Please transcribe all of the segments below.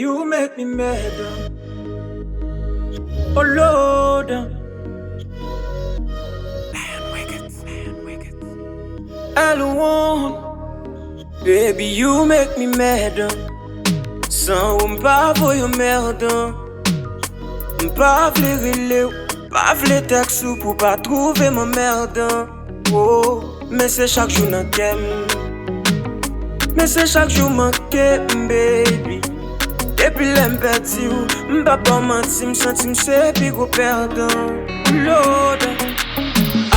you make me mad. Oh Lord, man, wicked. Alone, baby, you make me mad. Sans ou m'pas pour you merde. M'pas vle rele ou, pas vle texte ou pour pas trouver mon merde. Oh, mais c'est chaque jour nan kem. Mais c'est chaque jour manqué, baby. Depuis l'empati ou, m'pas pas menti, m'senti m'se pi gros perdant. Lord,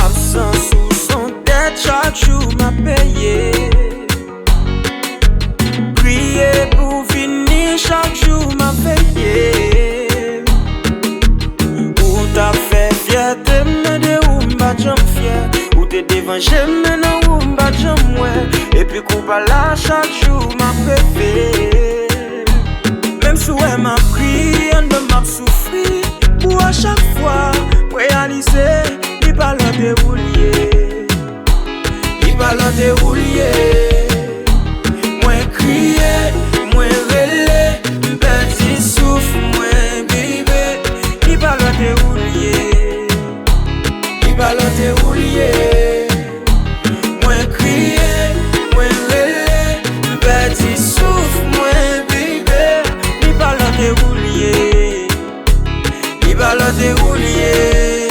absence ou son tête, chaque jour m'a payé. Prier pour finir, chaque jour m'a payé. Ou t'as fait fierté, me de ou m'bat j'en fier. Ou t'es devant j'aime, non ou m'bat j'en ouais. Et puis coup pas là, chaque jour m'a préféré. Même si elle m'a pris, on ne m'a souffri. Pour à chaque fois, réaliser, il parle de roulier. Il parle de roulier. Moi crier, moi relais, petit souffle, moi bébé. Il parle de roulier. Il parle de roulier. Moi crier, moi relais, petit souffle, moi bébé. Il parle de roulier. Il parle de roulier.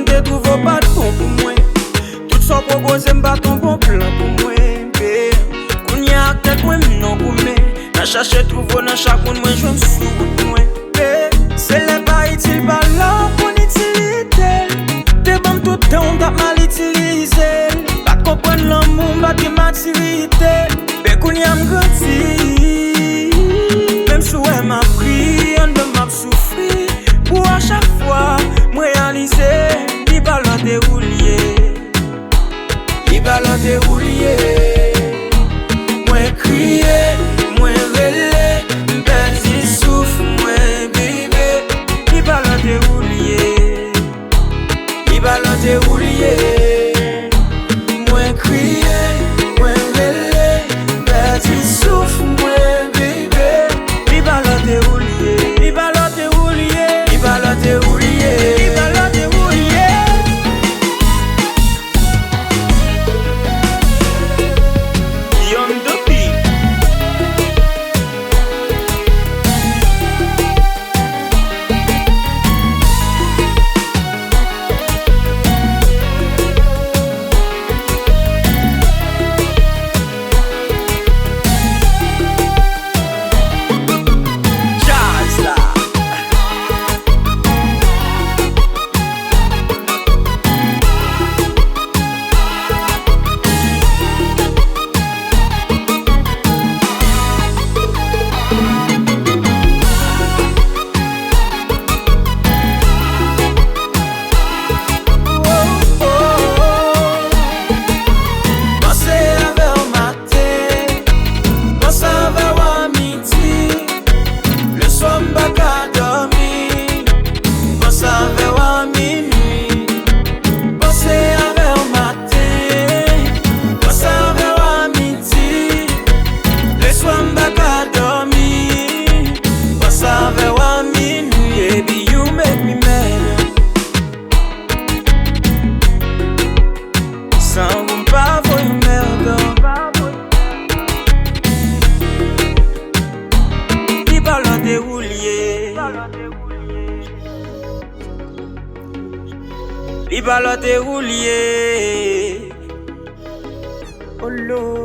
Ne trouve pas de bon pour moi. Tout ça proposé m'bat ton bon plan pour moi. Kounya tête moi non goumé. N'a cherché trouver dans chaque monde moi j'aime sous moi. C'est les pas utile par là pour utilité. T'es bon tout temps t'as mal utilisé. Pas comprendre l'amour pas de maturité. Mais kounya m'grandi. Même si elle m'a pris, on ne m'a souffri. Pour à chaque fois, moi réaliser, il parle de roulier. Il parle de roulier. Moi crier, moi relais, petit souffle, moi bébé. Il parle de roulier. Il parle de roulier. Moi crier, moi relais, petit souffle, moi bébé. Il parle de roulier. Il parle de roulier. Il parle de roulier. Il parle de roulier. Beyond the beat. Jazz. Baby, you make me mad. Sans ou m'pas pour you merde. Il parle de roulier. Il parle de roulier. Oh Lord.